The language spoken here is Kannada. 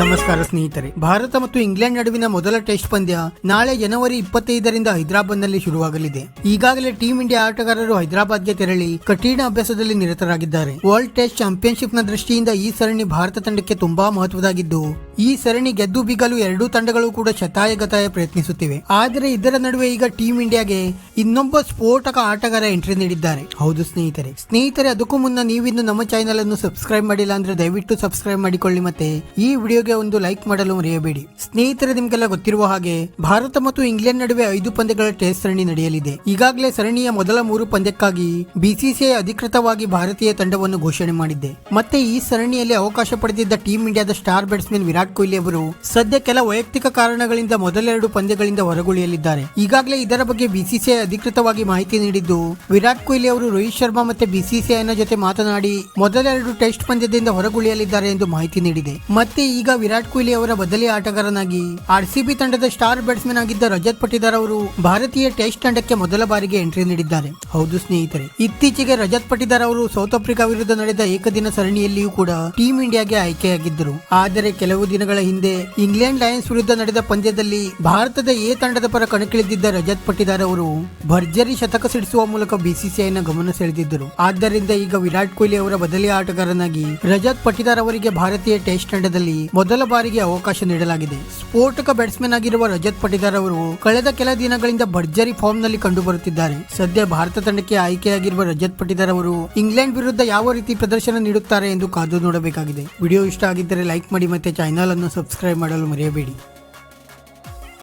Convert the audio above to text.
ನಮಸ್ಕಾರ ಸ್ನೇಹಿತರೆ. ಭಾರತ ಮತ್ತು ಇಂಗ್ಲೆಂಡ್ ನಡುವಿನ ಮೊದಲ ಟೆಸ್ಟ್ ಪಂದ್ಯ ನಾಳೆ ಜನವರಿ 25ರಿಂದ ಹೈದರಾಬಾದ್ನಲ್ಲಿ ಶುರುವಾಗಲಿದೆ. ಈಗಾಗಲೇ ಟೀಂ ಇಂಡಿಯಾ ಆಟಗಾರರು ಹೈದರಾಬಾದ್ಗೆ ತೆರಳಿ ಕಠಿಣ ಅಭ್ಯಾಸದಲ್ಲಿ ನಿರತರಾಗಿದ್ದಾರೆ. ವರ್ಲ್ಡ್ ಟೆಸ್ಟ್ ಚಾಂಪಿಯನ್ಶಿಪ್ನ ದೃಷ್ಟಿಯಿಂದ ಈ ಸರಣಿ ಭಾರತ ತಂಡಕ್ಕೆ ತುಂಬಾ ಮಹತ್ವದಾಗಿದ್ದು, ಈ ಸರಣಿ ಗೆದ್ದು ಬೀಗಲು ಎರಡೂ ತಂಡಗಳು ಕೂಡ ಶತಾಯಗತಾಯ ಪ್ರಯತ್ನಿಸುತ್ತಿವೆ. ಆದರೆ ಇದರ ನಡುವೆ ಈಗ ಟೀಂ ಇಂಡಿಯಾಗೆ ಇನ್ನೊಬ್ಬ ಸ್ಫೋಟಕ ಆಟಗಾರ ಎಂಟ್ರಿ ನೀಡಿದ್ದಾರೆ. ಹೌದು ಸ್ನೇಹಿತರೆ, ಅದಕ್ಕೂ ಮುನ್ನ ನೀವಿನ್ನು ನಮ್ಮ ಚಾನೆಲ್ ಅನ್ನು ಸಬ್ಸ್ಕ್ರೈಬ್ ಮಾಡಿಲ್ಲ ಅಂದ್ರೆ ದಯವಿಟ್ಟು ಸಬ್ಸ್ಕ್ರೈಬ್ ಮಾಡಿಕೊಳ್ಳಿ, ಮತ್ತೆ ಈ ವಿಡಿಯೋಗೆ ಒಂದು ಲೈಕ್ ಮಾಡಲು ಮರೆಯಬೇಡಿ. ಸ್ನೇಹಿತರೆ, ನಿಮ್ಗೆಲ್ಲ ಗೊತ್ತಿರುವ ಹಾಗೆ ಭಾರತ ಮತ್ತು ಇಂಗ್ಲೆಂಡ್ ನಡುವೆ 5 ಪಂದ್ಯಗಳ ಟೆಸ್ಟ್ ಸರಣಿ ನಡೆಯಲಿದೆ. ಈಗಾಗಲೇ ಸರಣಿಯ ಮೊದಲ 3 ಪಂದ್ಯಕ್ಕಾಗಿ ಬಿಸಿಸಿಐ ಅಧಿಕೃತವಾಗಿ ಭಾರತೀಯ ತಂಡವನ್ನು ಘೋಷಣೆ ಮಾಡಿದೆ. ಮತ್ತೆ ಈ ಸರಣಿಯಲ್ಲಿ ಅವಕಾಶ ಪಡೆದಿದ್ದ ಟೀಂ ಇಂಡಿಯಾದ ಸ್ಟಾರ್ ಬ್ಯಾಟ್ಸ್ಮನ್ ವಿರಾಟ್ ಕೊಹ್ಲಿ ಅವರು ಸದ್ಯ ಕೆಲ ವೈಯಕ್ತಿಕ ಕಾರಣಗಳಿಂದ ಮೊದಲ 2 ಪಂದ್ಯಗಳಿಂದ ಹೊರಗುಳಿಯಲಿದ್ದಾರೆ. ಈಗಾಗಲೇ ಇದರ ಬಗ್ಗೆ ಬಿಸಿಸಿಐ ಅಧಿಕೃತವಾಗಿ ಮಾಹಿತಿ ನೀಡಿದ್ದು, ವಿರಾಟ್ ಕೊಹ್ಲಿ ಅವರು ರೋಹಿತ್ ಶರ್ಮಾ ಮತ್ತೆ ಬಿಸಿಸಿಐನ ಜೊತೆ ಮಾತನಾಡಿ ಮೊದಲ 2 ಟೆಸ್ಟ್ ಪಂದ್ಯದಿಂದ ಹೊರಗುಳಿಯಲಿದ್ದಾರೆ ಎಂದು ಮಾಹಿತಿ ನೀಡಿದೆ. ಮತ್ತೆ ಈಗ ವಿರಾಟ್ ಕೊಹ್ಲಿ ಅವರ ಬದಲಿ ಆಟಗಾರನಾಗಿ ಆರ್ಸಿಬಿ ತಂಡದ ಸ್ಟಾರ್ ಬ್ಯಾಟ್ಸ್ಮನ್ ಆಗಿದ್ದ ರಜತ್ ಪಟಿದಾರ್ ಅವರು ಭಾರತೀಯ ಟೆಸ್ಟ್ ತಂಡಕ್ಕೆ ಮೊದಲ ಬಾರಿಗೆ ಎಂಟ್ರಿ ನೀಡಿದ್ದಾರೆ. ಹೌದು ಸ್ನೇಹಿತರೆ, ಇತ್ತೀಚೆಗೆ ರಜತ್ ಪಟಿದಾರ್ ಅವರು ಸೌತ್ ಆಫ್ರಿಕಾ ವಿರುದ್ಧ ನಡೆದ ಏಕದಿನ ಸರಣಿಯಲ್ಲಿಯೂ ಕೂಡ ಟೀಂ ಇಂಡಿಯಾಗೆ ಆಯ್ಕೆಯಾಗಿದ್ದರು. ಆದರೆ ಕೆಲವು ದಿನಗಳ ಹಿಂದೆ ಇಂಗ್ಲೆಂಡ್ ಲಯನ್ಸ್ ವಿರುದ್ಧ ನಡೆದ ಪಂದ್ಯದಲ್ಲಿ ಭಾರತದ ಎ ತಂಡದ ಪರ ಕಣಕ್ಕಿಳಿದಿದ್ದ ರಜತ್ ಪಟಿದಾರ್ ಅವರು ಭರ್ಜರಿ ಶತಕ ಸಿಡಿಸುವ ಮೂಲಕ ಬಿಸಿಸಿಐನ ಗಮನ ಸೆಳೆದಿದ್ದರು. ಆದ್ದರಿಂದ ಈಗ ವಿರಾಟ್ ಕೊಹ್ಲಿ ಅವರ ಬದಲಿ ಆಟಗಾರನಾಗಿ ರಜತ್ ಪಟಿದಾರ್ ಅವರಿಗೆ ಭಾರತೀಯ ಟೆಸ್ಟ್ ತಂಡದಲ್ಲಿ ಮೊದಲ ಬಾರಿಗೆ ಅವಕಾಶ ನೀಡಲಾಗಿದೆ. ಸ್ಫೋಟಕ ಬ್ಯಾಟ್ಸ್ಮನ್ ಆಗಿರುವ ರಜತ್ ಪಟಿದಾರ್ ಅವರು ಕಳೆದ ಕೆಲ ದಿನಗಳಿಂದ ಭರ್ಜರಿ ಫಾರ್ಮ್ ನಲ್ಲಿ ಕಂಡು ಬರುತ್ತಿದ್ದಾರೆ. ಸದ್ಯ ಭಾರತ ತಂಡಕ್ಕೆ ಆಯ್ಕೆಯಾಗಿರುವ ರಜತ್ ಪಟಿದಾರ್ ಅವರು ಇಂಗ್ಲೆಂಡ್ ವಿರುದ್ಧ ಯಾವ ರೀತಿ ಪ್ರದರ್ಶನ ನೀಡುತ್ತಾರೆ ಎಂದು ಕಾದು ನೋಡಬೇಕಾಗಿದೆ. ವಿಡಿಯೋ ಇಷ್ಟ ಆಗಿದ್ದರೆ ಲೈಕ್ ಮಾಡಿ, ಮತ್ತೆ ಚಾನೆಲ್ ಅನ್ನು ಸಬ್ಸ್ಕ್ರೈಬ್ ಮಾಡಲು ಮರೆಯಬೇಡಿ.